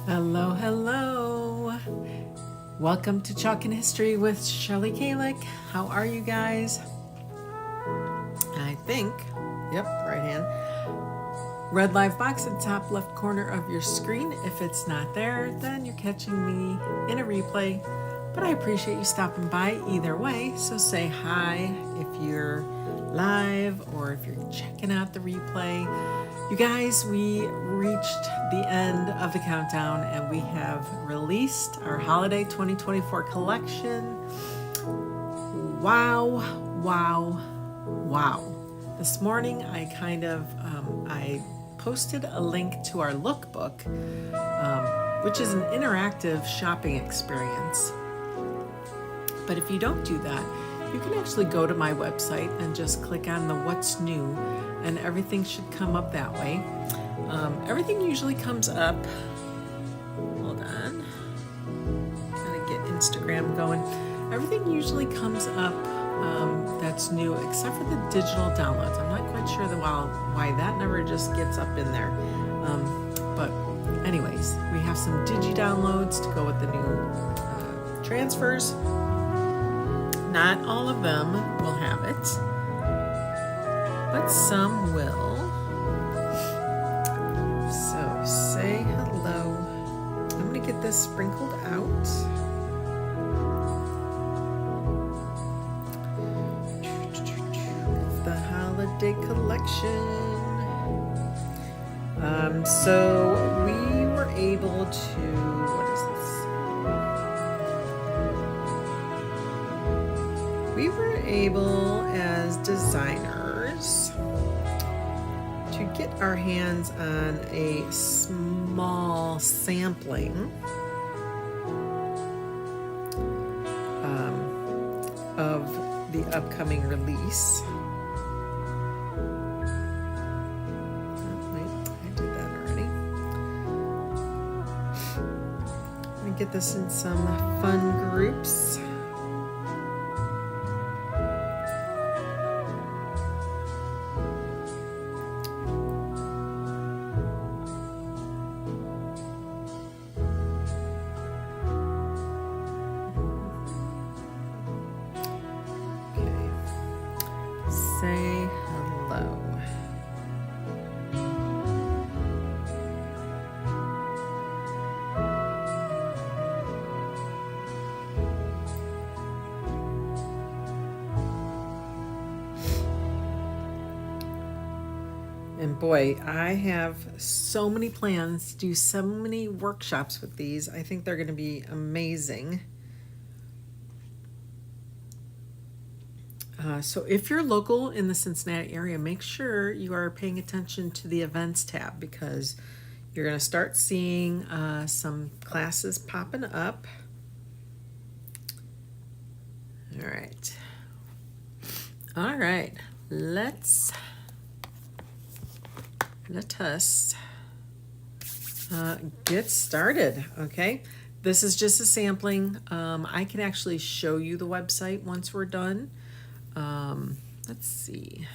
Hello, hello. Welcome to Chalkin History with Shelly Kallach. How are you guys? I think, yep, right hand. Red live box at the top left corner of your screen. If it's not there, then you're catching me in a replay. But I appreciate you stopping by either way. So say hi if you're live or if you're checking out the replay. You guys, we reached the end of the countdown and we have released our holiday 2024 collection. Wow, wow, wow. This morning I I posted a link to our lookbook, which is an interactive shopping experience. But if you don't do that, you can actually go to my website and just click on the what's new, and everything should come up that way. Everything usually comes up. Hold on. I'm gonna get Instagram going. Everything usually comes up that's new, except for the digital downloads. I'm not quite sure why that never just gets up in there. But anyways, we have some digi downloads to go with the new transfers. Not all of them will have it, but some will. So say hello. I'm gonna get this sprinkled out. The holiday collection. So we were able to, what is this? We were able as designers to get our hands on a small sampling of the upcoming release. Oh, wait, I did that already. I'm gonna get this in some fun groups. Say hello. And boy, I have so many plans to do so many workshops with these. I think they're going to be amazing. So if you're local in the Cincinnati area, make sure you are paying attention to the events tab, because you're going to start seeing some classes popping up. All right, let us get started. Okay, this is just a sampling. I can actually show you the website once we're done. Let's see.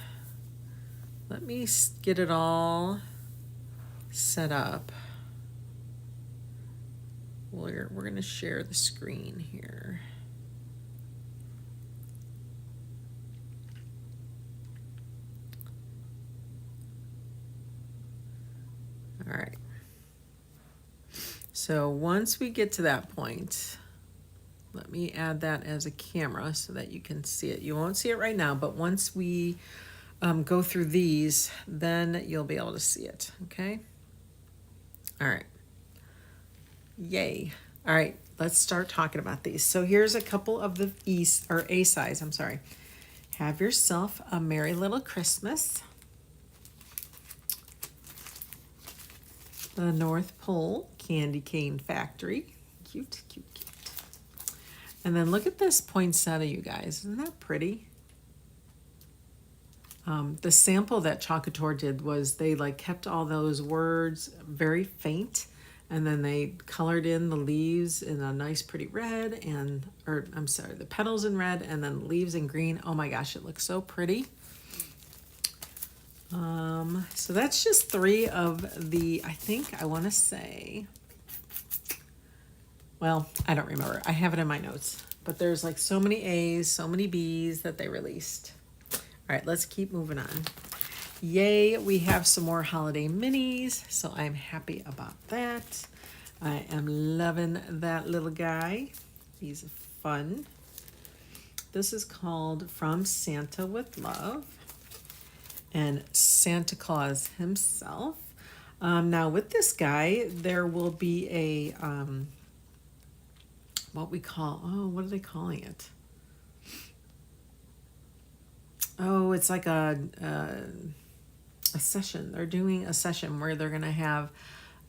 Let me get it all set up. We're going to share the screen here. All right. So once we get to that point, let me add that as a camera so that you can see it. You won't see it right now, but once we go through these, then you'll be able to see it, okay? All right. Yay. All right, let's start talking about these. So here's a couple of the A size, I'm sorry. Have Yourself a Merry Little Christmas. The North Pole Candy Cane Factory. Cute, cute, cute. And then look at this poinsettia, you guys. Isn't that pretty? The sample that Chalkin did was they kept all those words very faint, and then they colored in the leaves in a nice pretty red, the petals in red, and then leaves in green. Oh my gosh, it looks so pretty. So that's just 3 of the, I think, I want to say Well, I don't remember. I have it in my notes. But there's like so many A's, so many B's that they released. All right, let's keep moving on. Yay, we have some more holiday minis, so I'm happy about that. I am loving that little guy. He's fun. This is called From Santa with Love, and Santa Claus himself. Now with this guy, there will be a, what are they calling it? Oh, it's like a session. They're doing a session where they're going to have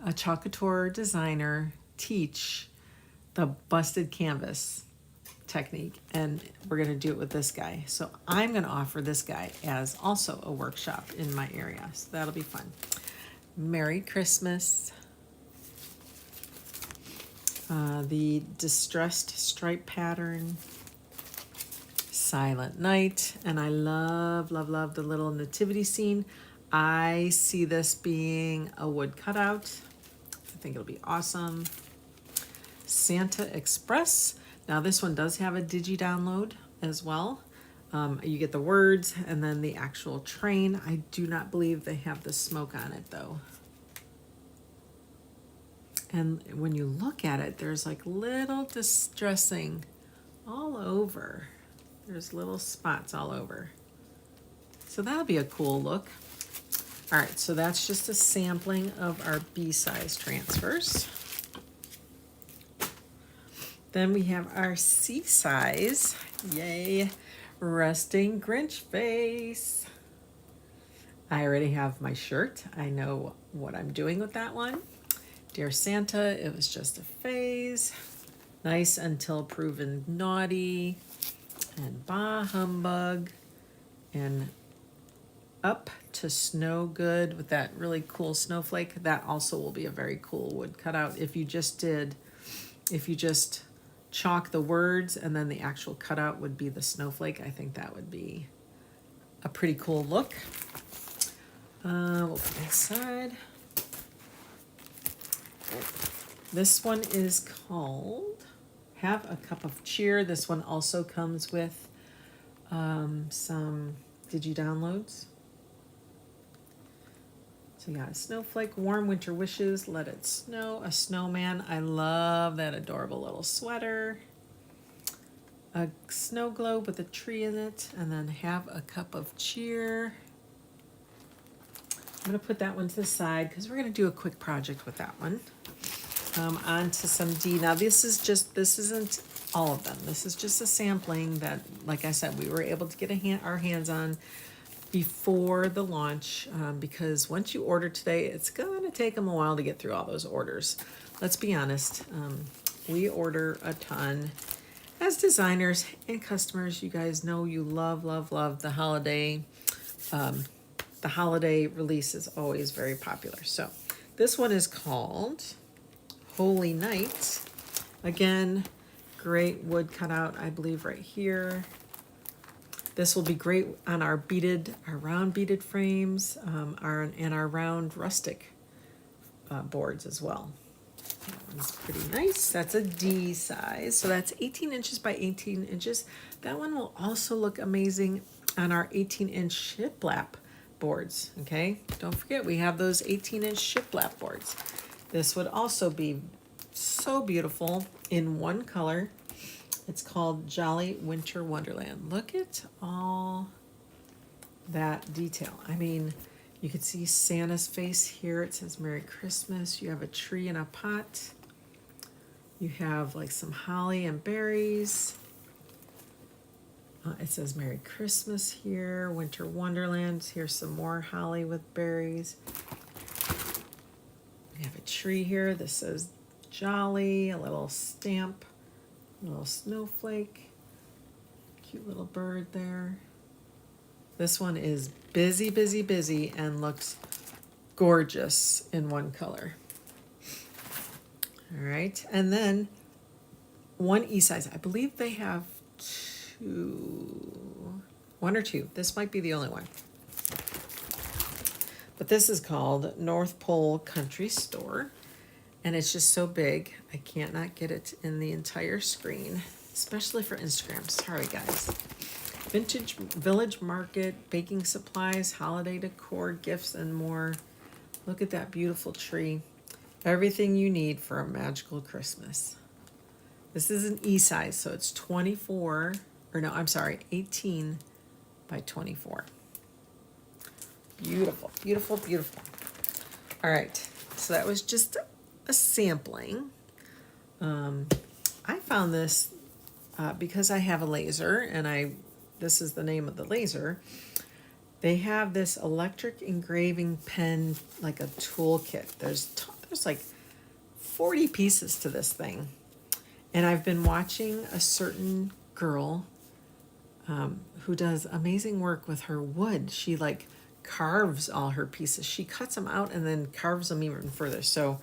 a Chalkator designer teach the busted canvas technique, and we're going to do it with this guy. So I'm going to offer this guy as also a workshop in my area. So that'll be fun. Merry Christmas. The distressed stripe pattern. Silent Night, and I love, love, love the little nativity scene. I see this being a wood cutout. I think it'll be awesome. Santa Express. Now this one does have a digi download as well. You get the words and then the actual train. I do not believe they have the smoke on it though. And when you look at it, there's like little distressing all over. There's little spots all over. So that'll be a cool look. All right, so that's just a sampling of our B-size transfers. Then we have our C-size, yay, resting Grinch face. I already have my shirt. I know what I'm doing with that one. Dear Santa, it was just a phase. Nice until proven naughty. And bah humbug. And up to snow good with that really cool snowflake. That also will be a very cool wood cutout. If you just chalk the words and then the actual cutout would be the snowflake, I think that would be a pretty cool look. We'll put it aside. This one is called Have a Cup of Cheer. This one also comes with some digi downloads. So you got a snowflake, warm winter wishes, let it snow, a snowman. I love that adorable little sweater. A snow globe with a tree in it, and then have a cup of cheer. I'm gonna put that one to the side because we're gonna do a quick project with that one. On to some D. Now this isn't all of them. This is just a sampling that, like I said, we were able to get our hands on before the launch, because once you order today, it's gonna take them a while to get through all those orders. Let's be honest, we order a ton. As designers and customers, you guys know you love, love, love the holiday. The holiday release is always very popular. So this one is called Holy Night. Again, great wood cutout, I believe right here. This will be great on our round beaded frames, our round rustic boards as well. That one's pretty nice. That's a D size. So that's 18 inches by 18 inches. That one will also look amazing on our 18-inch shiplap boards, okay? Don't forget, we have those 18-inch shiplap boards. This would also be so beautiful in one color. It's called Jolly Winter Wonderland. Look at all that detail. I mean, you can see Santa's face here. It says Merry Christmas. You have a tree in a pot. You have like some holly and berries. It says Merry Christmas here. Winter Wonderland. Here's some more holly with berries. We have a tree here. This says Jolly, a little stamp, a little snowflake. Cute little bird there. This one is busy, busy, busy and looks gorgeous in one color. All right, and then one E-size. I believe they have one or two. This might be the only one. But this is called North Pole Country Store. and it's just so big. I can't not get it in the entire screen, especially for Instagram. Sorry, guys. Vintage Village Market, baking supplies, holiday decor, gifts, and more. Look at that beautiful tree. Everything you need for a magical Christmas. This is an E size, so it's 24, or no, I'm sorry, 18 by 24. Beautiful, beautiful, beautiful. All right, so that was just a sampling. I found this because I have a laser, and this is the name of the laser. They have this electric engraving pen, like a toolkit. There's like 40 pieces to this thing. And I've been watching a certain girl who does amazing work with her wood. She like carves all her pieces. She cuts them out and then carves them even further. So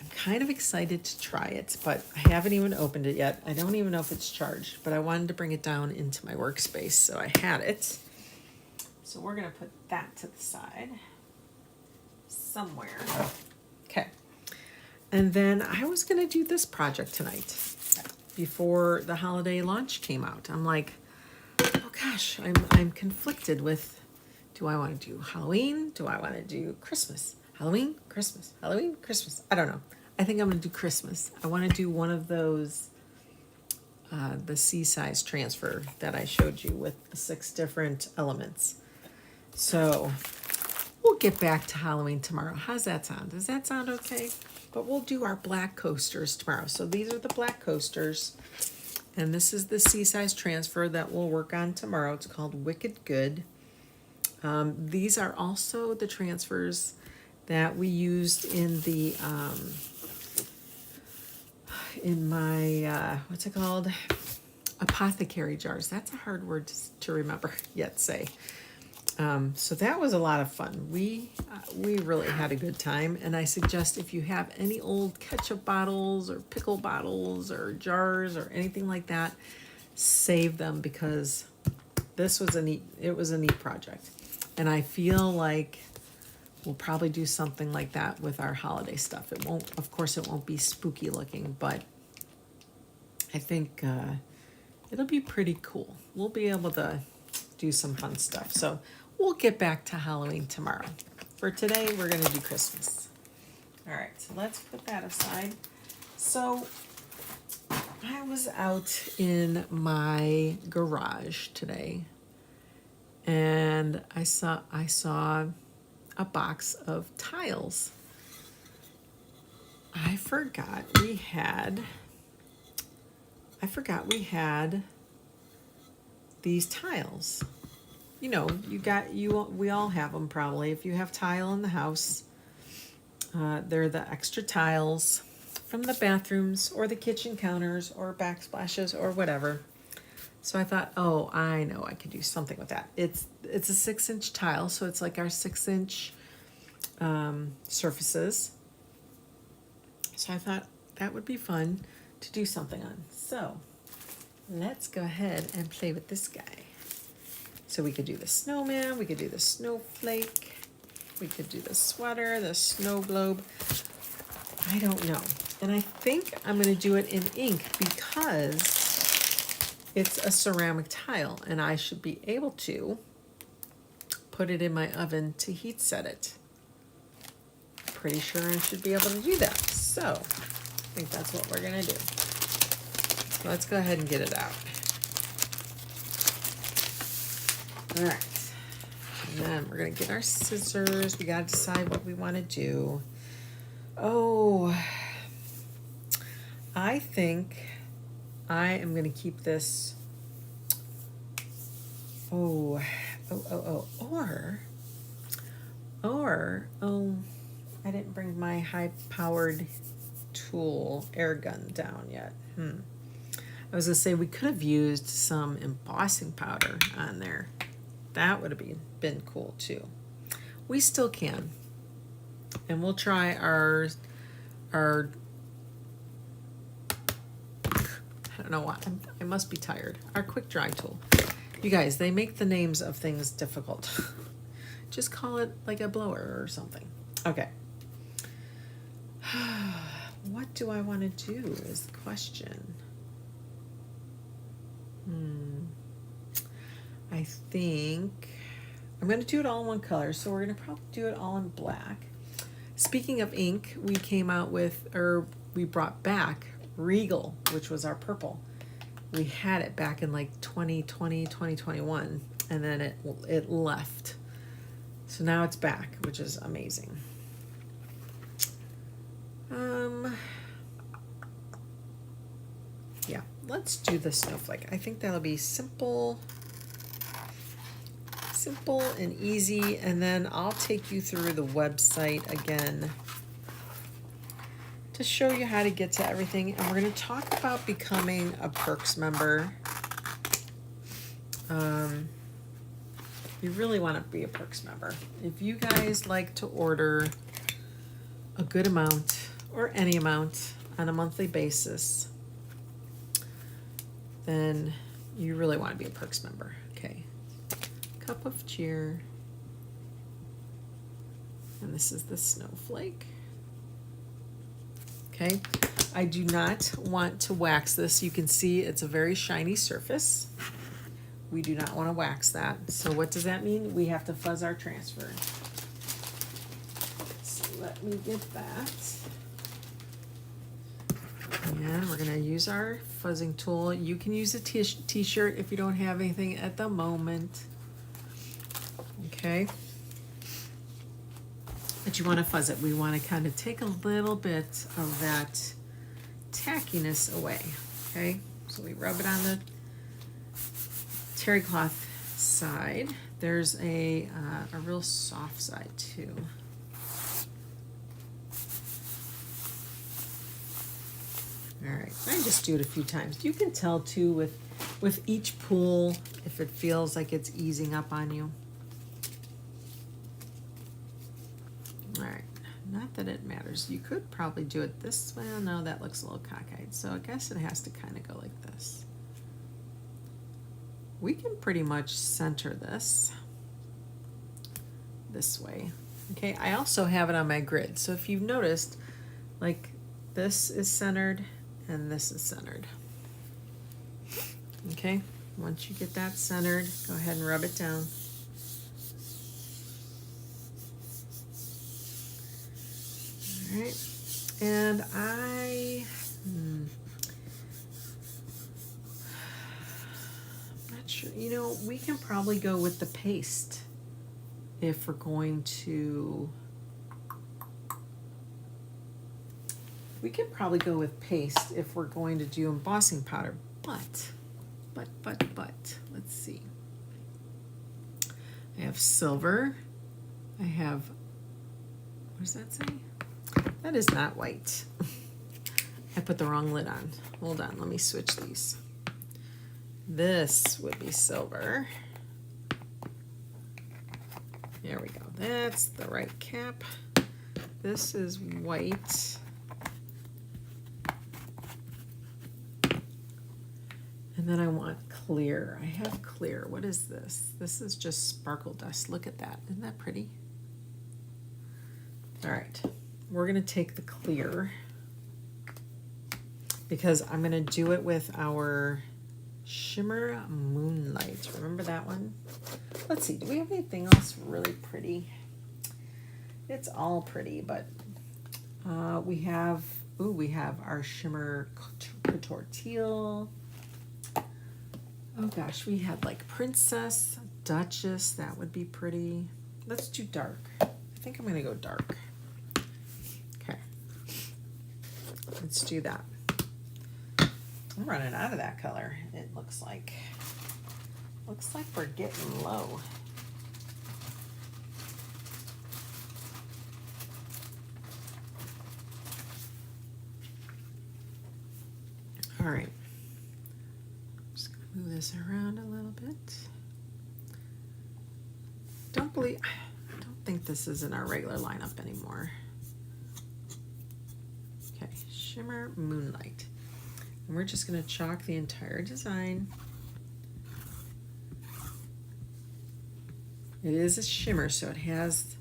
I'm kind of excited to try it, but I haven't even opened it yet. I don't even know if it's charged, but I wanted to bring it down into my workspace, so I had it. So we're gonna put that to the side somewhere. Okay. And then I was gonna do this project tonight before the holiday launch came out. I'm like, oh gosh, I'm conflicted with, do I want to do Halloween? Do I want to do Christmas? Halloween, Christmas, Halloween, Christmas. I don't know. I think I'm gonna do Christmas. I want to do one of those, the C-size transfer that I showed you with the 6 different elements. So we'll get back to Halloween tomorrow. How's that sound? Does that sound okay? But we'll do our black coasters tomorrow. So these are the black coasters. And this is the C-size transfer that we'll work on tomorrow. It's called Wicked Good. These are also the transfers that we used in the, in my, what's it called? Apothecary jars. That's a hard word to remember yet say. So that was a lot of fun. We really had a good time, and I suggest if you have any old ketchup bottles or pickle bottles or jars or anything like that, save them, because this was it was a neat project. And I feel like we'll probably do something like that with our holiday stuff. Of course it won't be spooky looking, but I think it'll be pretty cool. We'll be able to do some fun stuff. So we'll get back to Halloween tomorrow. For today, we're going to do Christmas. All right, so let's put that aside. So I was out in my garage today, and I saw a box of tiles. I forgot we had these tiles. You know, we all have them probably. If you have tile in the house, they're the extra tiles from the bathrooms or the kitchen counters or backsplashes or whatever. So I thought, oh, I know I could do something with that. It's a 6-inch tile, so it's like our 6-inch surfaces. So I thought that would be fun to do something on. So let's go ahead and play with this guy. So we could do the snowman, we could do the snowflake, we could do the sweater, the snow globe. I don't know. And I think I'm going to do it in ink because it's a ceramic tile, and I should be able to put it in my oven to heat set it. Pretty sure I should be able to do that. So I think that's what we're going to do. So let's go ahead and get it out. All right, and then we're gonna get our scissors. We gotta decide what we wanna do. Oh, I think I am gonna keep this. Or, I didn't bring my high-powered tool air gun down yet. I was gonna say we could have used some embossing powder on there. That would have been cool too. We still can. And we'll try our I don't know what, I must be tired. Our quick dry tool. You guys, they make the names of things difficult. Just call it like a blower or something. Okay. do I want to do is the question. I think I'm going to do it all in one color, so we're going to probably do it all in black. Speaking of ink, we came out with, or we brought back Regal, which was our purple. We had it back in like 2020, 2021, and then it left. So now it's back, which is amazing. Yeah, let's do the snowflake. I think that'll be simple and easy, and then I'll take you through the website again to show you how to get to everything. And we're going to talk about becoming a Perks member. You really want to be a Perks member. If you guys like to order a good amount or any amount on a monthly basis, then you really want to be a Perks member. Okay. Cup of cheer. And this is the snowflake. Okay. I do not want to wax this. You can see it's a very shiny surface. We do not want to wax that. So what does that mean? We have to fuzz our transfer. So let me get that. And we're going to use our fuzzing tool. You can use a t-shirt if you don't have anything at the moment. Okay. But you want to fuzz it. We want to kind of take a little bit of that tackiness away. Okay. So we rub it on the terry cloth side. There's a real soft side too. All right, I just do it a few times. You can tell too with each pull if it feels like it's easing up on you. All right, not that it matters. You could probably do it this way. Oh, no, that looks a little cockeyed. So I guess it has to kind of go like this. We can pretty much center this way. Okay, I also have it on my grid. So if you've noticed, like this is centered and this is centered. Okay, once you get that centered, go ahead and rub it down. All right, and I'm not sure, you know, we can probably go with the paste if we're going to, we could probably go with paste if we're going to do embossing powder, but, let's see. I have silver. I have, what does that say? That is not white. I put the wrong lid on. Hold on, let me switch these. This would be silver. There we go. That's the right cap. This is white. And then I want clear. I have clear. What is this? This is just sparkle dust. Look at that. Isn't that pretty? All right. We're going to take the clear because I'm going to do it with our Shimmer Moonlight. Remember that one? Let's see. Do we have anything else really pretty? It's all pretty, but we have our Shimmer Couture Teal. Oh gosh, we had like Princess, Duchess. That would be pretty. Let's do dark. I think I'm going to go dark. Okay. Let's do that. I'm running out of that color. It looks like we're getting low. All right. Just gonna move this around a little bit. I don't think this is in our regular lineup anymore. Okay, Shimmer Moonlight. And we're just going to chalk the entire design. It is a shimmer, so it has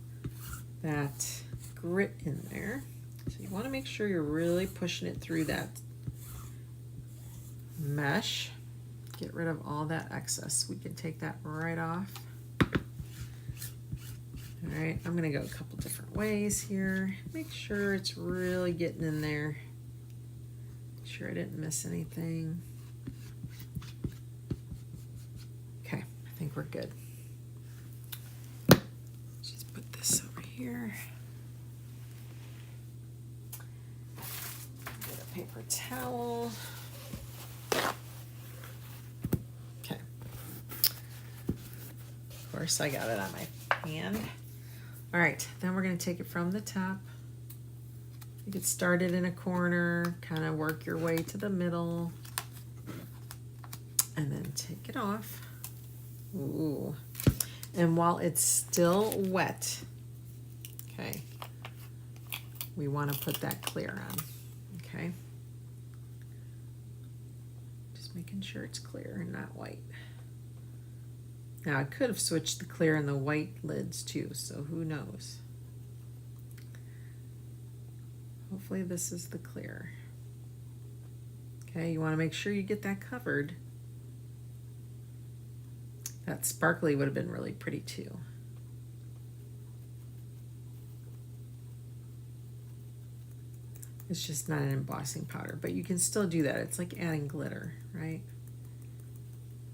that grit in there. So you want to make sure you're really pushing it through that mesh. Get rid of all that excess. We can take that right off. All right, I'm gonna go a couple different ways here. Make sure it's really getting in there. Make sure I didn't miss anything. Okay, I think we're good. Just put this over here. Get a paper towel. Okay. Of course, I got it on my hand. All right, then we're going to take it from the top. You can start it in a corner, kind of work your way to the middle, and then take it off. Ooh. And while it's still wet, okay, we want to put that clear on, okay? Just making sure it's clear and not white. Now, I could have switched the clear and the white lids too, so who knows? Hopefully this is the clear. Okay, you want to make sure you get that covered. That sparkly would have been really pretty too. It's just not an embossing powder, but you can still do that. It's like adding glitter, right?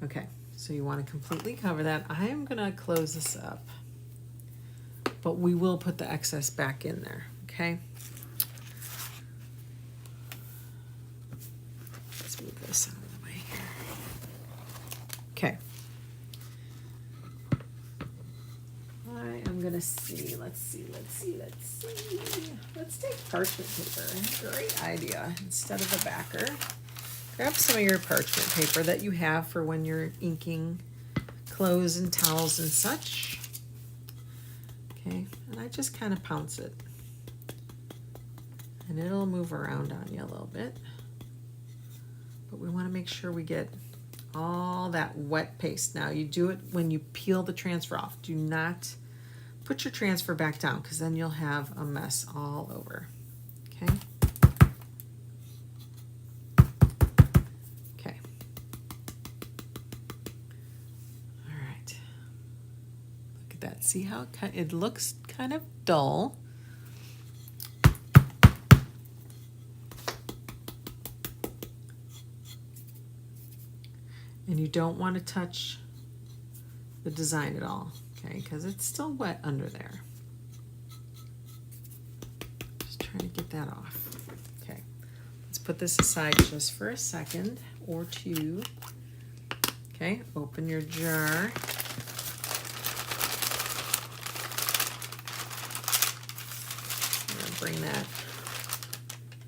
Okay. So you want to completely cover that. I am going to close this up, but we will put the excess back in there, okay? Let's move this out of the way here. Okay. I am going to see. Let's see. Let's take parchment paper. Great idea. Instead of a backer. Grab some of your parchment paper that you have for when you're inking clothes and towels and such. Okay, and I just kind of pounce it. And it'll move around on you a little bit. But we want to make sure we get all that wet paste. Now you do it when you peel the transfer off. Do not put your transfer back down because then you'll have a mess all over. Okay. See how it looks kind of dull. And you don't want to touch the design at all, okay? Because it's still wet under there. Just trying to get that off. Okay, let's put this aside just for a second or two. Okay, open your jar. Bring that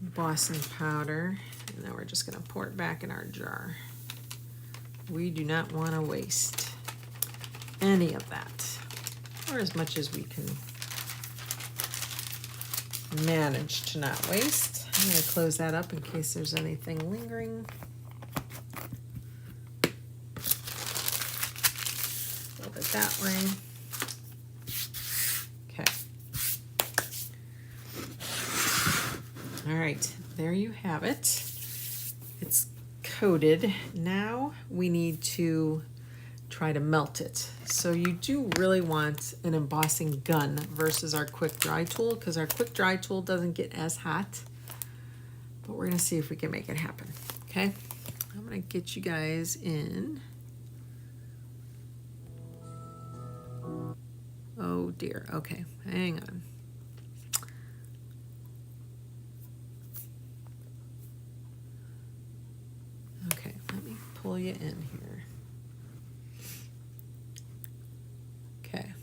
embossing powder, and then we're just going to pour it back in our jar. We do not want to waste any of that, or as much as we can manage to not waste. I'm going to close that up in case there's anything lingering. A little bit that way. All right, there you have it. It's coated. Now we need to try to melt it. So you do really want an embossing gun versus our quick dry tool because our quick dry tool doesn't get as hot. But we're gonna see if we can make it happen, okay? I'm gonna get you guys in. Oh dear, okay, hang on. Pull you in here. Okay,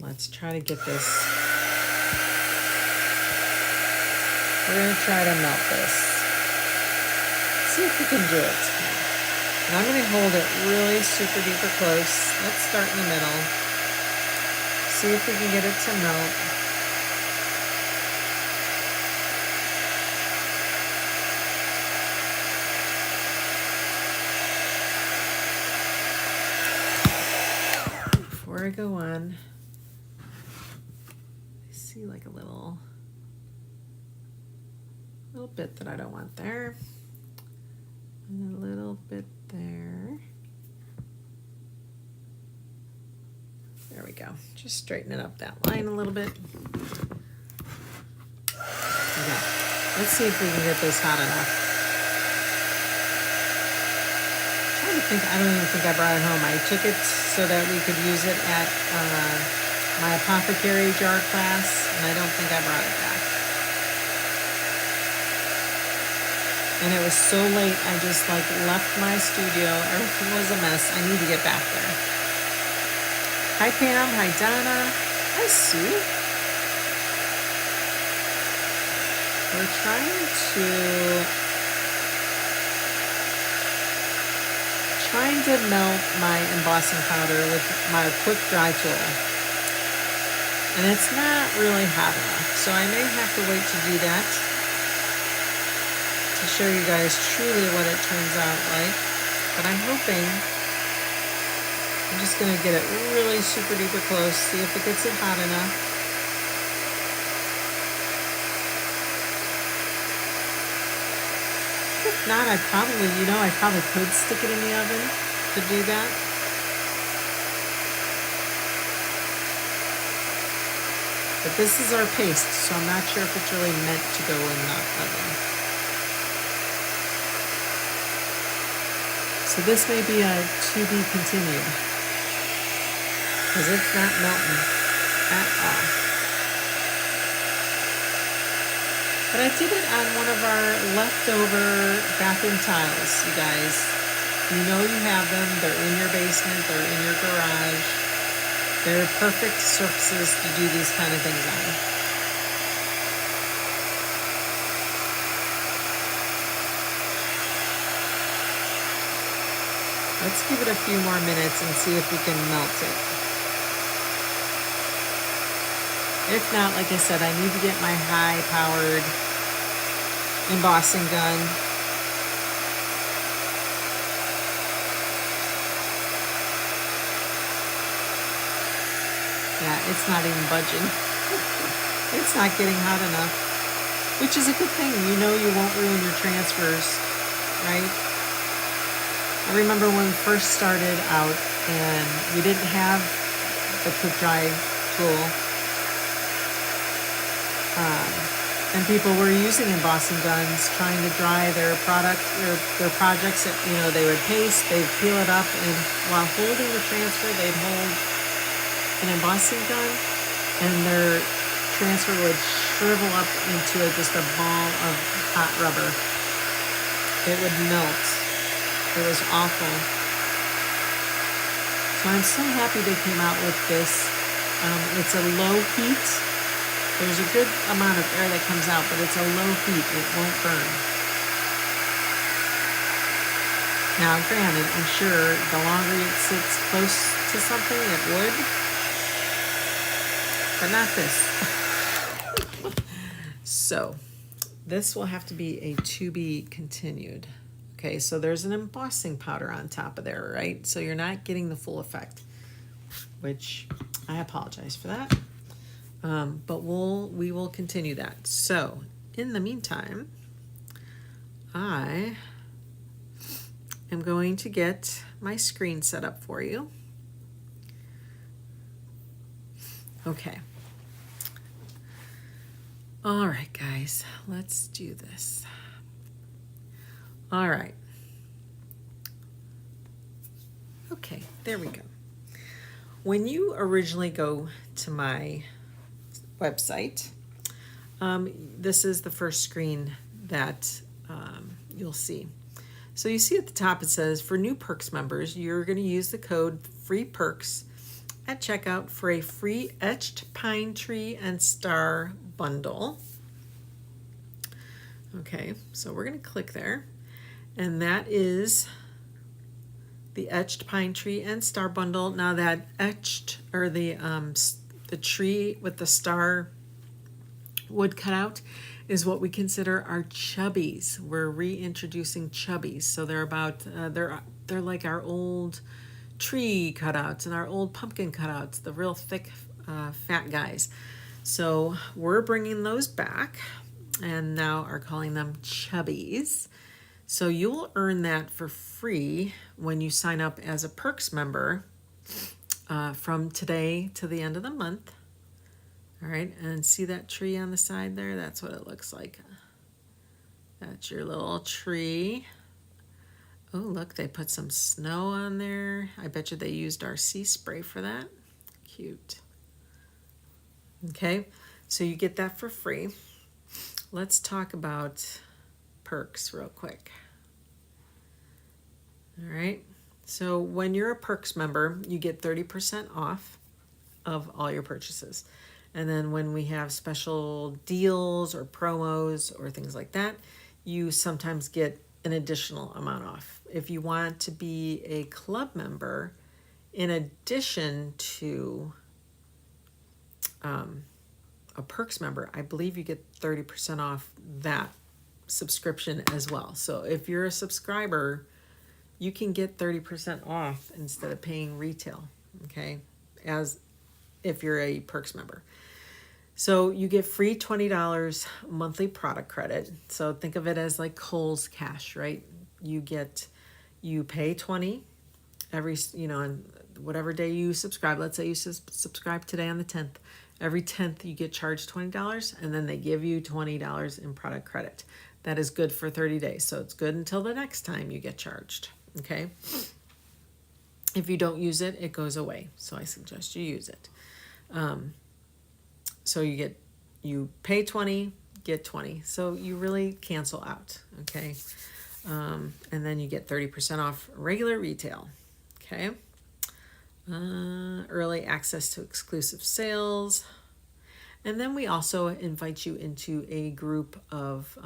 let's try to get this. We're going to try to melt this. See if we can do it. And I'm going to hold it really super duper close. Let's start in the middle. See if we can get it to melt. Before I go on, I see like a little bit that I don't want there. And a little bit there. There we go. Just straightening up that line a little bit. Okay. Let's see if we can get this hot enough. I'm trying to think, I don't even think I brought it home. I took it so that we could use it at my apothecary jar class, and I don't think I brought it back. And it was so late, I just like left my studio. Everything was a mess. I need to get back there. Hi Pam, hi Donna, hi Sue. We're trying to melt my embossing powder with my quick dry tool. And it's not really hot enough, so I may have to wait to do that to show you guys truly what it turns out like. But I'm hoping, I'm just gonna get it really super duper close, see if it gets it hot enough. If not, I probably could stick it in the oven to do that. But this is our paste, so I'm not sure if it's really meant to go in the oven. So this may be a to be continued, because it's not melting at all. But I did it on one of our leftover bathroom tiles, you guys. You know you have them. They're in your basement. They're in your garage. They're perfect surfaces to do these kind of things on. Let's give it a few more minutes and see if we can melt it. If not, like I said, I need to get my high-powered embossing gun. Yeah, it's not even budging. It's not getting hot enough, which is a good thing. You know you won't ruin your transfers, right? I remember when we first started out and we didn't have the quick dry tool, and people were using embossing guns trying to dry their projects. They would paste, they'd peel it up, and while holding the transfer, they'd hold an embossing gun, and their transfer would shrivel up into just a ball of hot rubber. It would melt. It was awful. So I'm so happy they came out with this. It's a low heat. There's a good amount of air that comes out, but it's a low heat. It won't burn. Now, granted, I'm sure the longer it sits close to something, it would. But not this. So, this will have to be a to be continued. Okay, so there's an embossing powder on top of there, right? So you're not getting the full effect, which I apologize for that. But we will continue that. So in the meantime, I am going to get my screen set up for you. Okay. All right, guys, let's do this. All right. Okay, there we go. When you originally go to my website, this is the first screen that you'll see. So you see at the top it says, for new Perks members, you're going to use the code FREEPERKS at checkout for a free etched pine tree and star bundle. Okay, so we're going to click there. And that is the etched pine tree and star bundle. Now that etched, or the tree with the star wood cut out, is what we consider our chubbies. We're reintroducing chubbies. So they're about they're like our old tree cutouts and our old pumpkin cutouts, the real thick fat guys. So we're bringing those back. and now are calling them Chubbies. So you'll earn that for free when you sign up as a Perks member from today to the end of the month. All right, and see that tree on the side there? That's what it looks like. That's your little tree. Oh, look, they put some snow on there. I bet you they used our sea spray for that. Cute. Okay, so you get that for free. Let's talk about perks real quick. All right, so when you're a Perks member, you get 30% off of all your purchases. And then when we have special deals or promos or things like that, you sometimes get an additional amount off. If you want to be a club member, in addition to a Perks member, I believe you get 30% off that subscription as well. So if you're a subscriber, you can get 30% off instead of paying retail, okay, as if you're a Perks member. So you get free $20 monthly product credit. So think of it as like Kohl's Cash, right? You pay $20 every, on whatever day you subscribe. Let's say you subscribe today on the 10th. Every 10th you get charged $20, and then they give you $20 in product credit. That is good for 30 days. So it's good until the next time you get charged, okay? If you don't use it, it goes away. So I suggest you use it. So you pay 20, get 20. So you really cancel out, okay? And then you get 30% off regular retail, okay? Early access to exclusive sales. And then we also invite you into a group of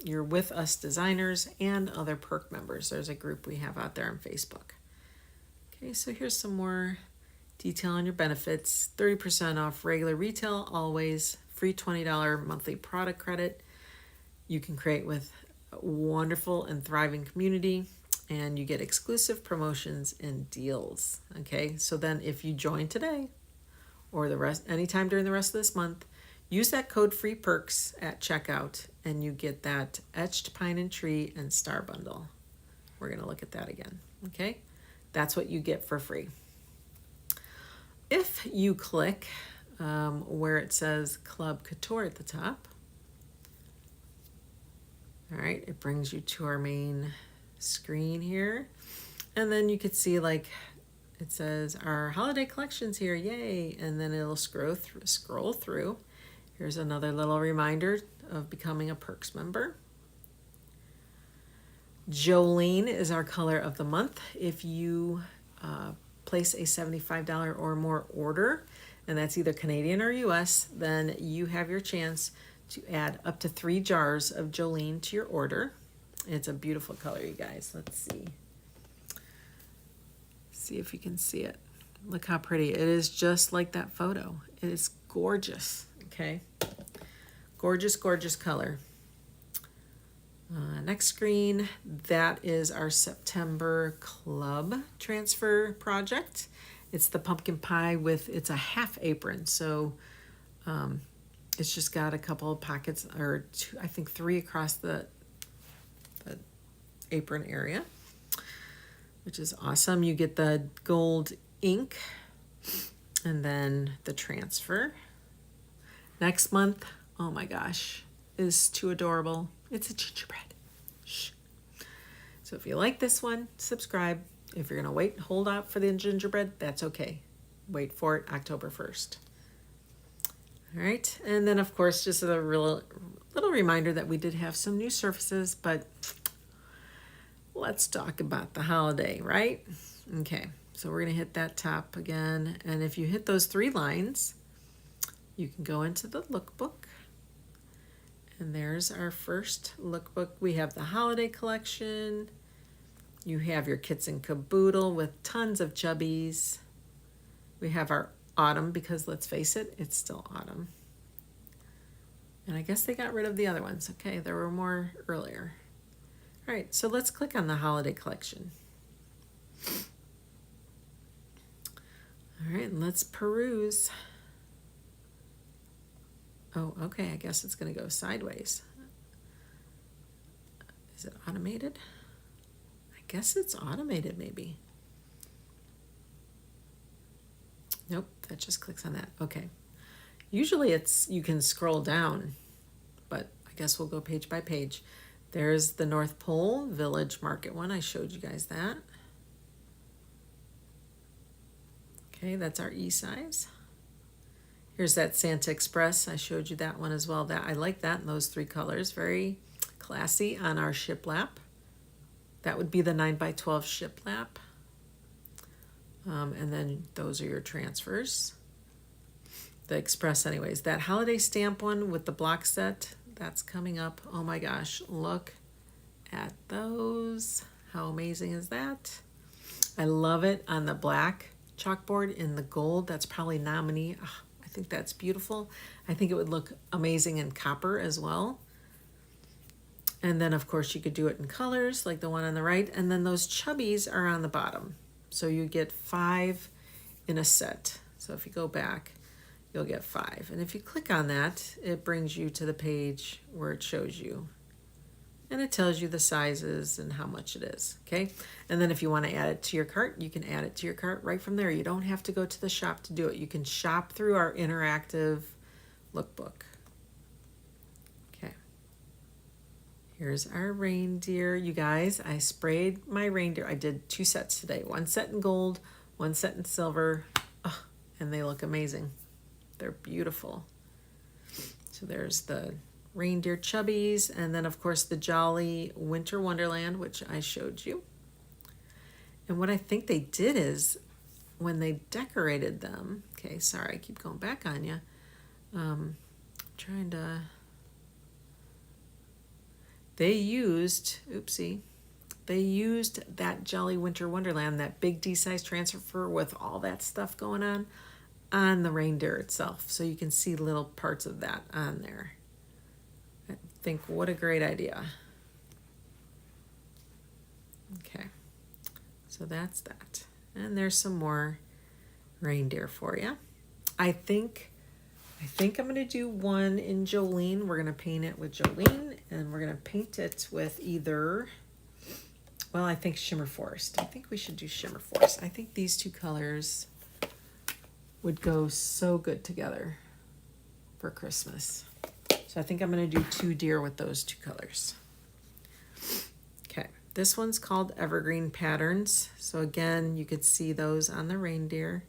You're With Us designers and other perk members. There's a group we have out there on Facebook. Okay, so here's some more detail on your benefits. 30% off regular retail, always. Free $20 monthly product credit. You can create with a wonderful and thriving community, and you get exclusive promotions and deals. Okay, so then if you join today or anytime during the rest of this month, use that code FREEPERKS at checkout, and you get that etched pine and tree and star bundle. We're going to look at that again. Okay, that's what you get for free. If you click where it says Club Couture at the top, all right, it brings you to our main screen here. And then you could see like it says our holiday collections here, yay. And then it'll scroll through. Here's another little reminder of becoming a Perks member. Jolene is our color of the month. If you place a $75 or more order, and that's either Canadian or US, then you have your chance to add up to 3 jars of Jolene to your order. It's a beautiful color, you guys. Let's see. See if you can see it. Look how pretty. It is just like that photo. It is gorgeous, okay? Gorgeous, gorgeous color. Next screen, that is our September club transfer project. It's the pumpkin pie it's a half apron. So it's just got a couple of pockets, or two, I think 3 across the apron area, which is awesome. You get the gold ink and then the transfer. Next month, oh my gosh, is too adorable. It's a gingerbread. Shh. So if you like this one, subscribe. If you're going to hold out for the gingerbread, that's okay. Wait for it October 1st. All right. And then, of course, just a little reminder that we did have some new surfaces, but let's talk about the holiday, right? Okay. So we're going to hit that top again. And if you hit those 3 lines, you can go into the lookbook. And there's our first lookbook. We have the holiday collection. You have your kits and caboodle with tons of chubbies. We have our autumn, because let's face it, it's still autumn. And I guess they got rid of the other ones. Okay, there were more earlier. All right, so let's click on the holiday collection. All right, let's peruse. Oh, okay, I guess it's going to go sideways. Is it automated? I guess it's automated maybe. Nope, that just clicks on that. Okay. Usually you can scroll down, but I guess we'll go page by page. There's the North Pole Village Market one. I showed you guys that. Okay, that's our E-size. Here's that Santa Express. I showed you that one as well. I like that in those 3 colors. Very classy on our shiplap. That would be the 9x12 shiplap. And then those are your transfers. The Express anyways. That holiday stamp one with the block set, that's coming up. Oh my gosh, look at those. How amazing is that? I love it on the black chalkboard in the gold. That's probably nominee. Oh, I think that's beautiful. I think it would look amazing in copper as well. And then of course you could do it in colors like the one on the right. And then those chubbies are on the bottom. So you get 5 in a set. So if you go back, you'll get 5. And if you click on that, it brings you to the page where it shows you. And it tells you the sizes and how much it is, okay? And then if you want to add it to your cart, you can add it to your cart right from there. You don't have to go to the shop to do it. You can shop through our interactive lookbook. Okay. Here's our reindeer. You guys, I sprayed my reindeer. I did 2 sets today. 1 set in gold, 1 set in silver. Oh, and they look amazing. They're beautiful. So there's the reindeer chubbies, and then of course the Jolly Winter Wonderland, which I showed you. And what I think they did is when they decorated them, okay, sorry, I keep going back on you. They used that Jolly Winter Wonderland, that big D-size transfer with all that stuff going on the reindeer itself. So you can see little parts of that on there. I think what a great idea. Okay, so that's that. And there's some more reindeer for you. I think I'm going to do one in Jolene. We're going to paint it with Jolene, and we're going to paint it with either, well, I think Shimmer Forest. I think we should do Shimmer Forest. I think these 2 colors would go so good together for Christmas. So I think I'm going to do 2 deer with those 2 colors. Okay, this one's called Evergreen Patterns. So again, you could see those on the reindeer.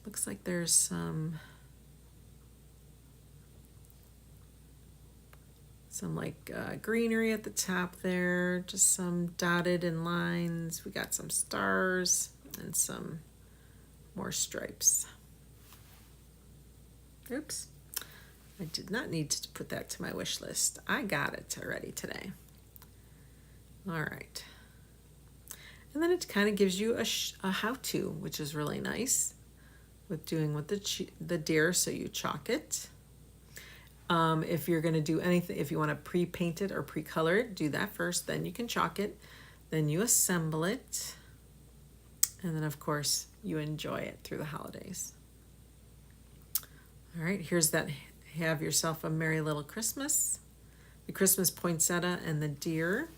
Looks like there's some like greenery at the top there, just some dotted in lines. We got some stars and some more stripes. Oops. I did not need to put that to my wish list. I got it already today. All right. And then it kind of gives you a how-to, which is really nice with doing with the deer. So you chalk it. If you're going to do anything, if you want to pre-paint it or pre-color it, do that first. Then you can chalk it. Then you assemble it. And then, of course, you enjoy it through the holidays. All right, here's that Have Yourself a Merry Little Christmas. The Christmas poinsettia and the deer.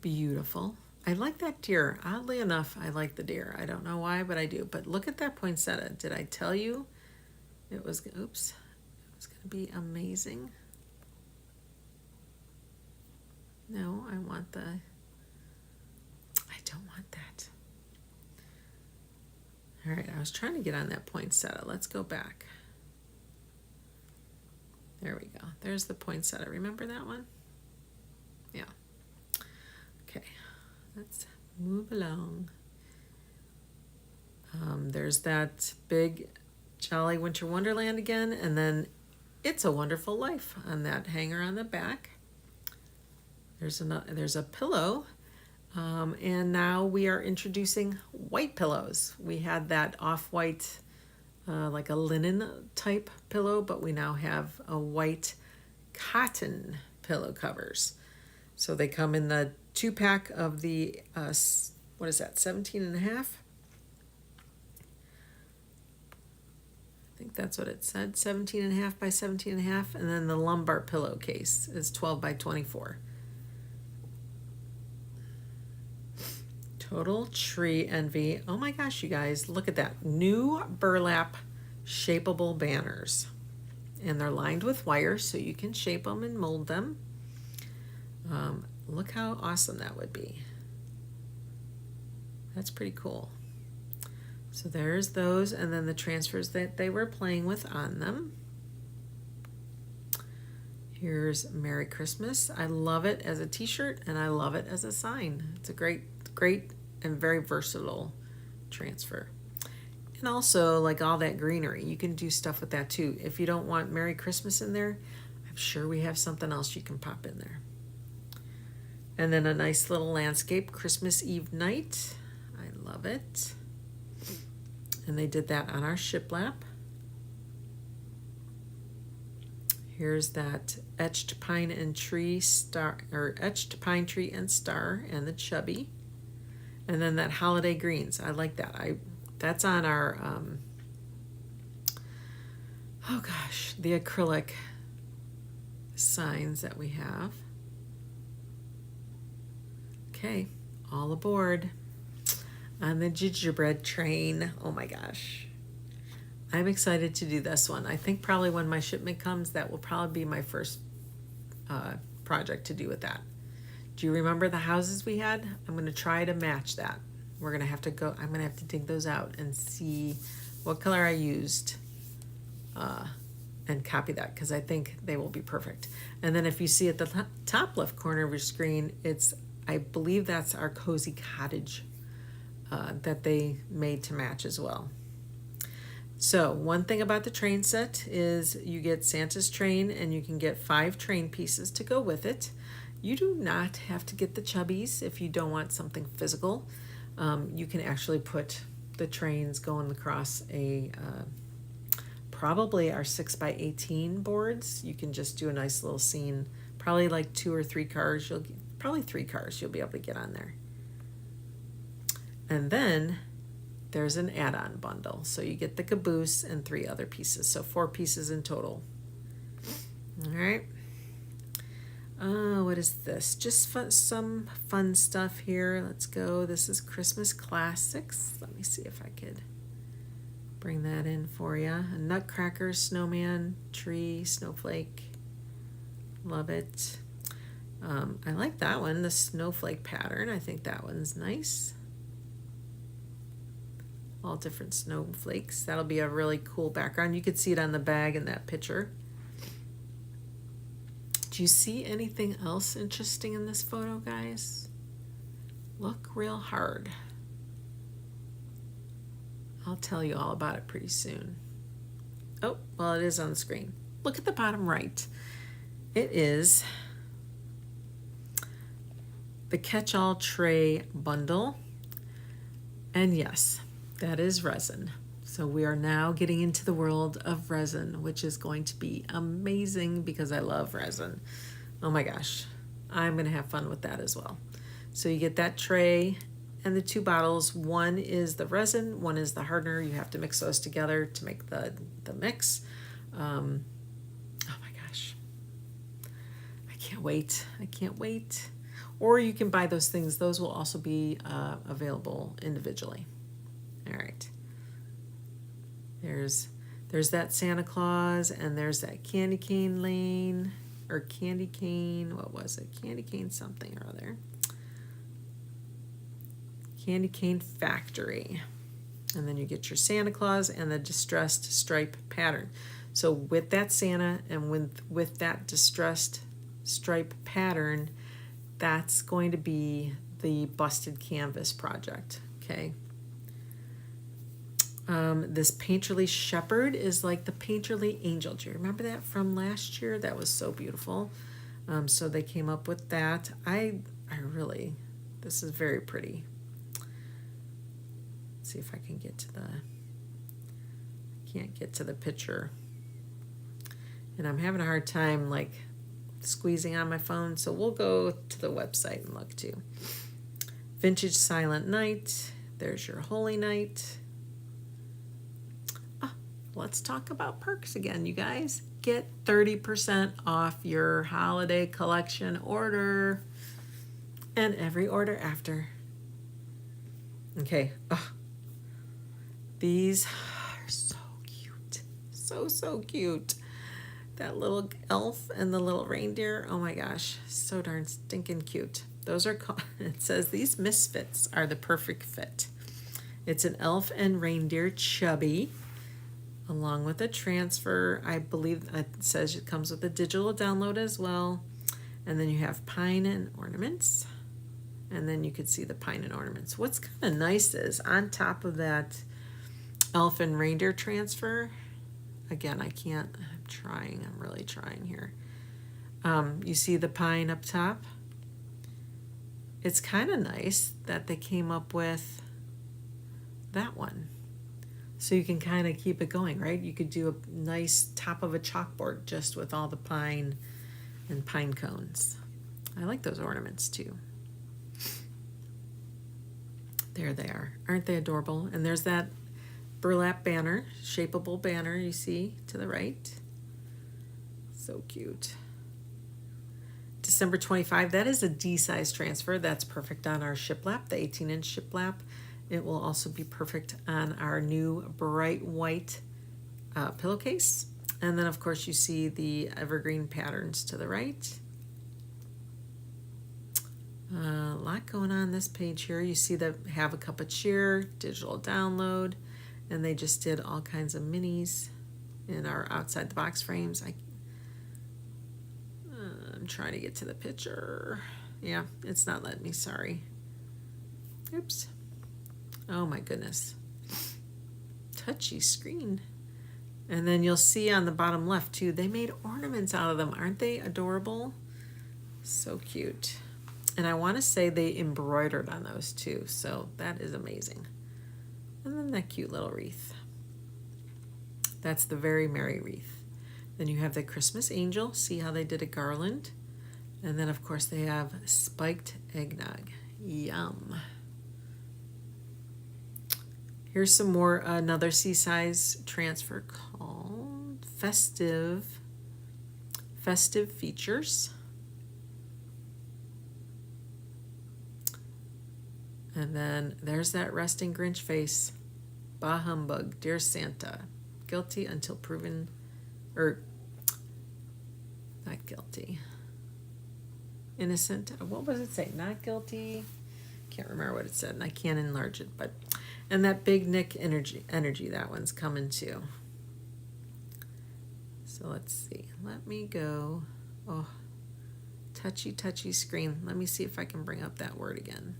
Beautiful. I like that deer. Oddly enough, I like the deer. I don't know why, but I do. But look at that poinsettia. Did I tell you it was, oops, it was going to be amazing? No, I don't want that. All right, I was trying to get on that poinsettia. Let's go back. There we go. There's the poinsettia. Remember that one? Yeah. Okay, let's move along. There's that big Jolly Winter Wonderland again, and then It's a Wonderful Life on that hanger on the back. There's a pillow. And now we are introducing white pillows. We had that off-white, like a linen type pillow, but we now have a white cotton pillow covers. So they come in the 2-pack of the, what is that, 17 and a half? I think that's what it said, 17.5 by 17.5, and then the lumbar pillowcase is 12 by 24. Total tree envy. Oh my gosh, you guys, look at that. New burlap shapeable banners. And they're lined with wire so you can shape them and mold them. Look how awesome that would be. That's pretty cool. So there's those, and then the transfers that they were playing with on them. Here's Merry Christmas. I love it as a t-shirt and I love it as a sign. It's a great and very versatile transfer. And also, like all that greenery, you can do stuff with that too. If you don't want Merry Christmas in there, I'm sure we have something else you can pop in there. And then a nice little landscape Christmas Eve night. I love it. And they did that on our shiplap. Here's that etched pine and tree star, or etched pine tree and star, and the chubby. And then that holiday greens. I like that. That's on our oh gosh, the acrylic signs that we have. Okay, all aboard on the gingerbread train. Oh my gosh. I'm excited to do this one. I think probably when my shipment comes, that will probably be my first project to do with that. Do you remember the houses we had? I'm going to try to match that. We're going to have to go, I'm going to have to dig those out and see what color I used and copy that, because I think they will be perfect. And then if you see at the top left corner of your screen, I believe that's our cozy cottage that they made to match as well. So one thing about the train set is you get Santa's train, and you can get 5 train pieces to go with it. You do not have to get the chubbies if you don't want something physical. You can actually put the trains going across probably our 6 by 18 boards. You can just do a nice little scene, probably like 2 or 3 cars. Probably 3 cars you'll be able to get on there. And then there's an add-on bundle. So you get the caboose and 3 other pieces. So 4 pieces in total. All right. What is this? Just some fun stuff here. Let's go. This is Christmas Classics. Let me see if I could bring that in for you. A nutcracker, snowman, tree, snowflake. Love it. I like that one, the snowflake pattern. I think that one's nice. All different snowflakes. That'll be a really cool background. You could see it on the bag in that picture. Do you see anything else interesting in this photo, guys? Look real hard. I'll tell you all about it pretty soon. Oh, well, it is on the screen. Look at the bottom right. It is the catch-all tray bundle. And yes, that is resin. So we are now getting into the world of resin, which is going to be amazing because I love resin. Oh my gosh, I'm going to have fun with that as well. So you get that tray and the 2 bottles. One is the resin, one is the hardener. You have to mix those together to make the mix. Oh my gosh, I can't wait. I can't wait. Or you can buy those things. Those will also be available individually. All right. There's that Santa Claus, and there's that candy cane lane, or candy cane, what was it? Candy cane something or other. Candy cane factory. And then you get your Santa Claus and the distressed stripe pattern. So with that Santa and with that distressed stripe pattern, that's going to be the busted canvas project, okay? This Painterly Shepherd is like the Painterly Angel. Do you remember that from last year? That was so beautiful. So they came up with that. This is very pretty. Let's see if I can get to can't get to the picture. And I'm having a hard time like squeezing on my phone, so we'll go to the website and look too. Vintage Silent Night. There's your Holy Night. let's talk about perks again, you guys. Get 30% off your holiday collection order and every order after. Okay. Ugh. These are so cute. So cute. That little elf and the little reindeer. Oh my gosh. So darn stinking cute. Those are called, it says these misfits are the perfect fit. It's an elf and reindeer Chubby, along with a transfer. I believe it says it comes with a digital download as well. And then you have pine and ornaments. And then you could see the pine and ornaments. What's kind of nice is on top of that elf and reindeer transfer, again, I'm really trying here. You see the pine up top? It's kind of nice that they came up with that one. So you can kind of keep it going, right? You could do a nice top of a chalkboard just with all the pine and pine cones. I like those ornaments too. There they are. Aren't they adorable? And there's that burlap banner, shapeable banner you see to the right. So cute. December 25, that is a D-size transfer. That's perfect on our shiplap, the 18-inch shiplap. It will also be perfect on our new bright white pillowcase. And then, of course, you see the evergreen patterns to the right. A lot going on this page here. You see the Have a Cup of Cheer, digital download, and they just did all kinds of minis in our outside the box frames. I'm trying to get to the picture. Yeah, it's not letting me, sorry. Oops. Oh my goodness. Touchy screen. And then you'll see on the bottom left too, they made ornaments out of them. Aren't they adorable? So cute. And I want to say they embroidered on those too, so that is amazing. And then that cute little wreath. That's the Very Merry wreath. Then you have the Christmas angel. See how they did a garland? And then, of course, they have spiked eggnog. Yum. Here's some more, another C-size transfer called Festive Features. And then there's that resting Grinch face. Bah humbug, dear Santa. Guilty until proven, or not guilty. Innocent. What was it say? Not guilty. Can't remember what it said, and I can't enlarge it. But and that big Nick energy. That one's coming too. So let's see. Let me go. Oh, touchy screen. Let me see if I can bring up that word again.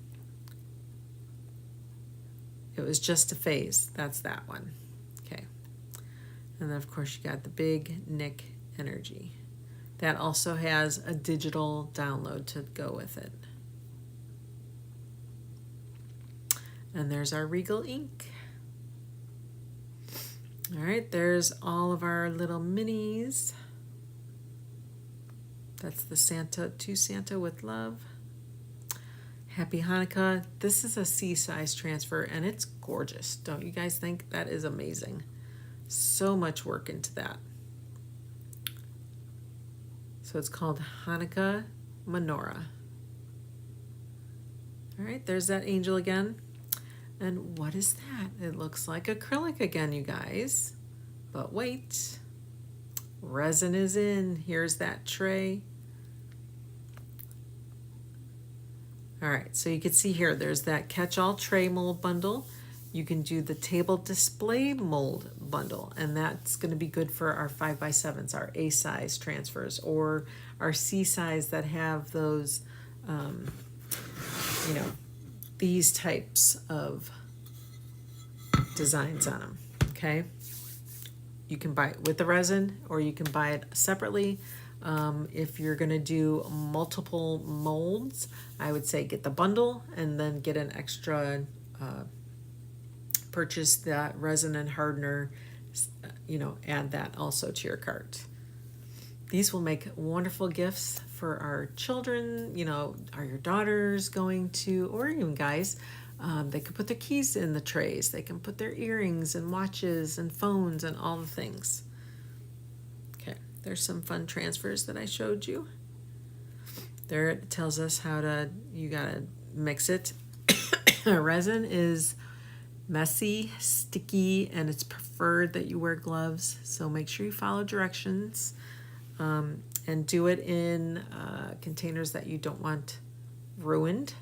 It was just a phase. That's that one. Okay. And then, of course, you got the big Nick energy. That also has a digital download to go with it. And there's our Regal ink. All right, there's all of our little minis. That's the Santa, to Santa with love. Happy Hanukkah. This is a C-size transfer, and it's gorgeous. Don't you guys think? That is amazing. So much work into that. So it's called Hanukkah Menorah. All right, there's that angel again. And what is that? It looks like acrylic again, you guys. But wait, resin is in. Here's that tray. All right, so you can see here, there's that catch-all tray mold bundle. You can do the table display mold bundle, and that's going to be good for our 5x7s, our A-size transfers, or our C-size that have those, these types of designs on them, okay? You can buy it with the resin, or you can buy it separately. If you're going to do multiple molds, I would say get the bundle and then get an extra, purchase that resin and hardener, add that also to your cart. These will make wonderful gifts for our children. Are your daughters going to, or even guys, They can put their keys in the trays. They can put their earrings and watches and phones and all the things. Okay, there's some fun transfers that I showed you. There it tells us how to, you gotta mix it. Resin is messy, sticky, and it's preferred that you wear gloves. So make sure you follow directions and do it in containers that you don't want ruined.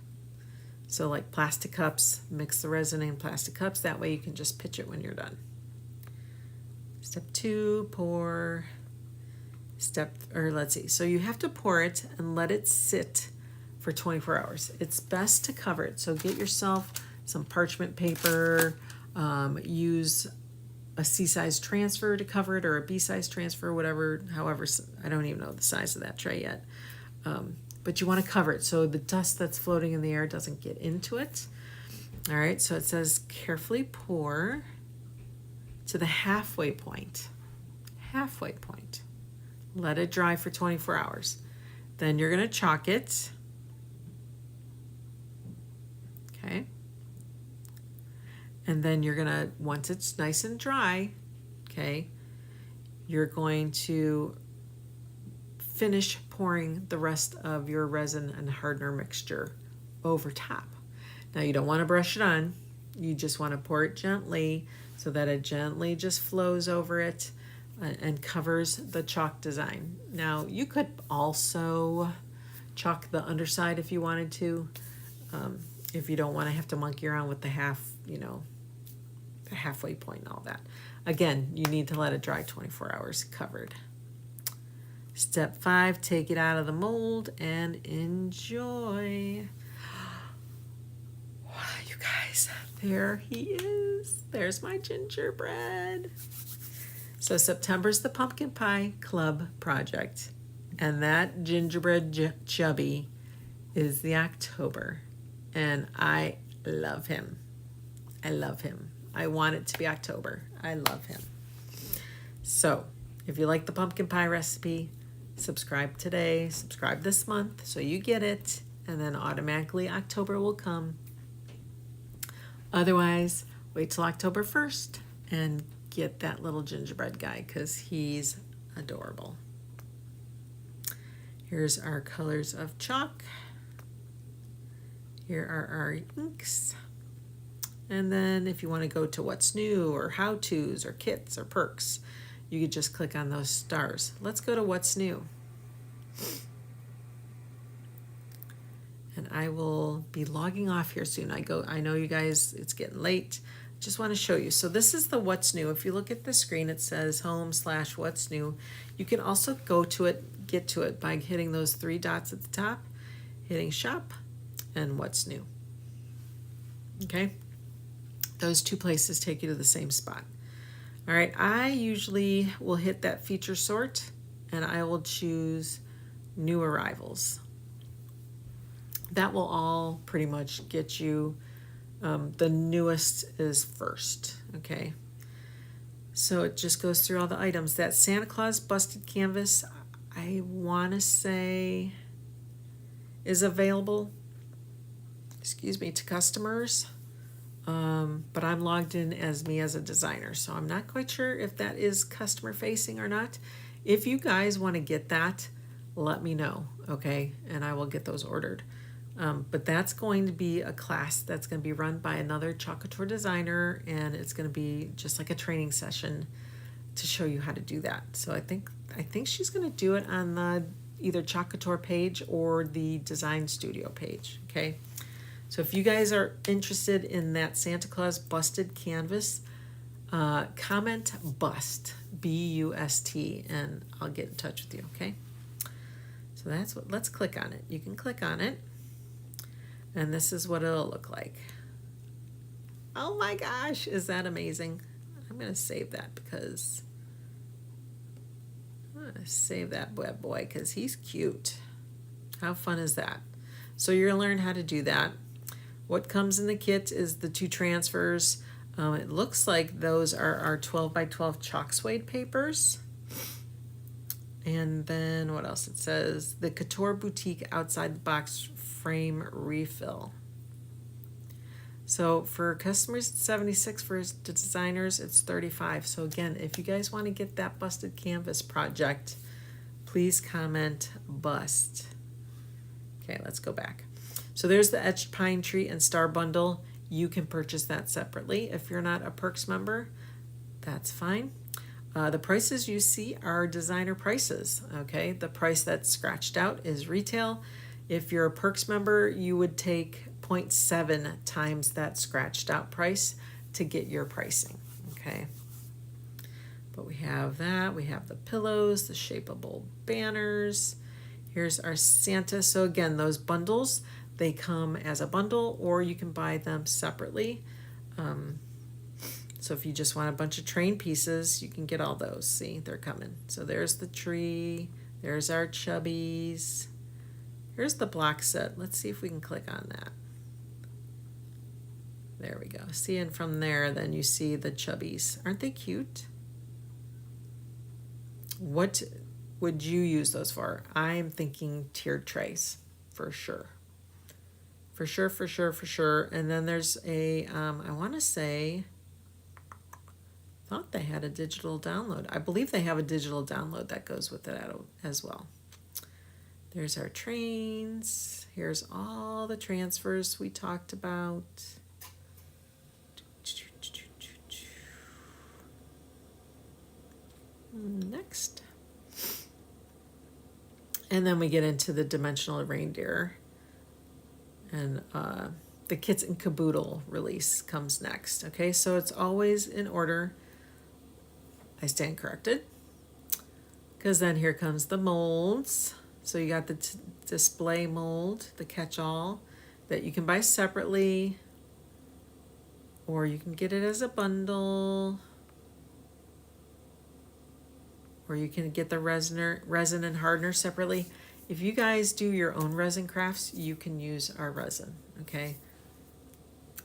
So like plastic cups, mix the resin in plastic cups. That way you can just pitch it when you're done. Step 2, pour. Let's see. So you have to pour it and let it sit for 24 hours. It's best to cover it. So get yourself some parchment paper, use a C-size transfer to cover it, or a B-size transfer, whatever, however, I don't even know the size of that tray yet. But you want to cover it so the dust that's floating in the air doesn't get into it. All right, so it says carefully pour to the halfway point. Halfway point. Let it dry for 24 hours. Then you're going to chalk it. Okay. And then you're going to, once it's nice and dry, okay, you're going to finish pouring the rest of your resin and hardener mixture over top. Now you don't want to brush it on. You just want to pour it gently so that it gently just flows over it and covers the chalk design. Now you could also chalk the underside if you wanted to, if you don't want to have to monkey around with the the halfway point and all that. Again, you need to let it dry 24 hours covered. Step 5, take it out of the mold and enjoy. You guys, there he is. There's my gingerbread. So September's the Pumpkin Pie Club project, and that gingerbread chubby is the October, and I love him. I love him. I want it to be October. I love him. So if you like the pumpkin pie recipe, subscribe today, subscribe this month so you get it, and then automatically October will come. Otherwise, wait till October 1st and get that little gingerbread guy because he's adorable. Here's our colors of chalk. Here are our inks. And then if you want to go to what's new or how-tos or kits or perks, you could just click on those stars. Let's go to what's new. And I will be logging off here soon. I know you guys, it's getting late. Just want to show you. So this is the what's new. If you look at the screen, it says home/what's new. You can also go to it, get to it by hitting those 3 dots at the top, hitting shop and what's new. Okay. Those 2 places take you to the same spot. All right, I usually will hit that feature sort and I will choose new arrivals. That will all pretty much get you, the newest is first, okay? So it just goes through all the items. That Santa Claus busted canvas, I want to say is available, to customers. But I'm logged in as me as a designer, so I'm not quite sure if that is customer facing or not. If you guys want to get that, let me know, okay? And I will get those ordered. But that's going to be a class that's going to be run by another Chalk Couture designer, and it's going to be just like a training session to show you how to do that. So I think she's going to do it on the either Chalk Couture page or the Design Studio page, okay? So if you guys are interested in that Santa Claus busted canvas, comment bust, B-U-S-T, and I'll get in touch with you, okay? So that's what, let's click on it. You can click on it, and this is what it'll look like. Oh my gosh, is that amazing? I'm going to save that because I'm going to save that bad boy because he's cute. How fun is that? So you're going to learn how to do that. What comes in the kit is the 2 transfers. It looks like those are our 12 by 12 chalk suede papers. And then what else? It says the Couture Boutique outside the box frame refill. So for customers, it's 76. For designers, it's 35. So again, if you guys want to get that busted canvas project, please comment bust. Okay, let's go back. So there's the etched pine tree and star bundle. You can purchase that separately. If you're not a Perks member, that's fine. The prices you see are designer prices, okay? The price that's scratched out is retail. If you're a Perks member, you would take 0.7 times that scratched out price to get your pricing, okay? But we have that. We have the pillows, the shapeable banners. Here's our Santa. So again, those bundles, they come as a bundle or you can buy them separately. So if you just want a bunch of train pieces, you can get all those. See, they're coming. So there's the tree. There's our chubbies. Here's the block set. Let's see if we can click on that. There we go. See, and from there, then you see the chubbies. Aren't they cute? What would you use those for? I'm thinking tiered trays, for sure. For sure, for sure, for sure. And then there's a, I want to say, thought they had a digital download. I believe they have a digital download that goes with it as well. There's our trains. Here's all the transfers we talked about. Next. And then we get into the dimensional reindeer. And the Kits and Caboodle release comes next. Okay, so it's always in order. I stand corrected. Because then here comes the molds. So you got the display mold, the catch-all, that you can buy separately. Or you can get it as a bundle. Or you can get the resin and hardener separately. If you guys do your own resin crafts, you can use our resin, okay?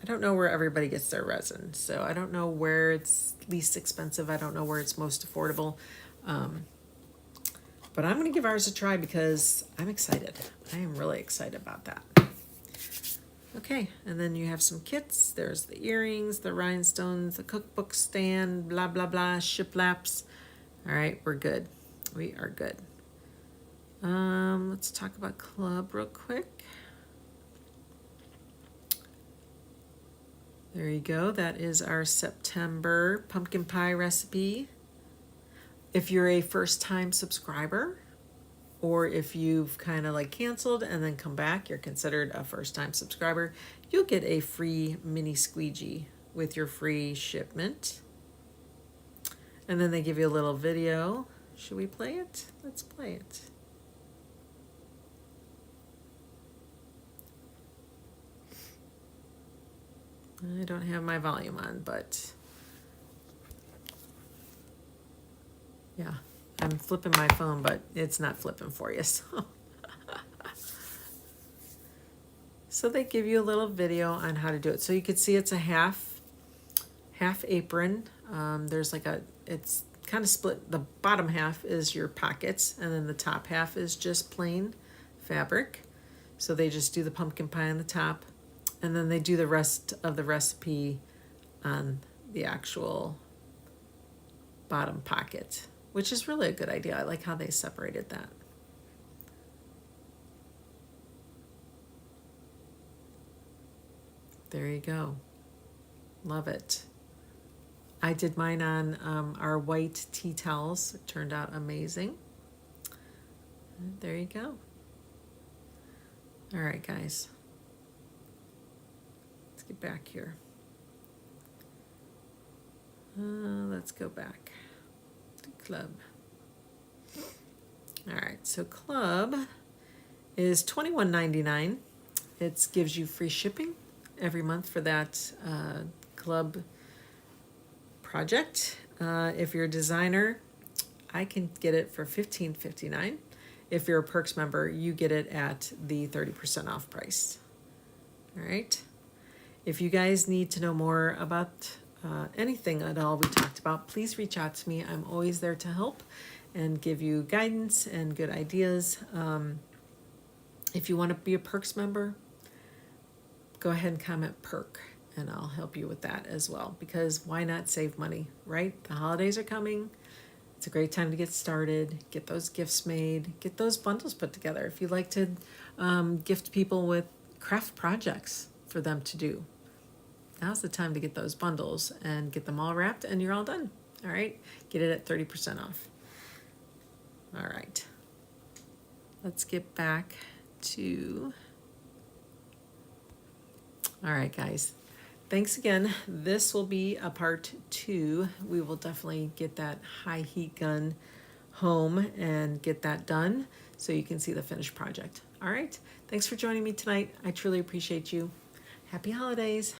I don't know where everybody gets their resin, so I don't know where it's least expensive. I don't know where it's most affordable. But I'm going to give ours a try because I'm excited. I am really excited about that. Okay, and then you have some kits. There's the earrings, the rhinestones, the cookbook stand, blah, blah, blah, shiplaps. All right, we're good. We are good. Let's talk about club real quick. There you go. That is our September pumpkin pie recipe. If you're a first-time subscriber, or if you've kind of like canceled and then come back, you're considered a first-time subscriber, you'll get a free mini squeegee with your free shipment. And then they give you a little video. Should we play it? Let's play it. I don't have my volume on, but yeah, I'm flipping my phone, but it's not flipping for you. So they give you a little video on how to do it. So you can see it's a half apron. There's like it's kind of split. The bottom half is your pockets, and then the top half is just plain fabric. So they just do the pumpkin pie on the top. And then they do the rest of the recipe on the actual bottom pocket, which is really a good idea. I like how they separated that. There you go. Love it. I did mine on our white tea towels. It turned out amazing. And there you go. All right, guys. Get back here. Let's go back to club. All right, so club is $21.99. It gives you free shipping every month for that club project. If you're a designer, I can get it for $15.59. If you're a Perks member, you get it at the 30% off price. All right. If you guys need to know more about anything at all we talked about, please reach out to me. I'm always there to help and give you guidance and good ideas. If you want to be a Perks member, go ahead and comment perk and I'll help you with that as well, because why not save money, right? The holidays are coming. It's a great time to get started, get those gifts made, get those bundles put together. If you like to gift people with craft projects for them to do, now's the time to get those bundles and get them all wrapped, and you're all done. All right, get it at 30% off. All right, let's get back to, all right, guys. Thanks again. This will be a part 2. We will definitely get that high heat gun home and get that done so you can see the finished project. All right. Thanks for joining me tonight. I truly appreciate you. Happy holidays.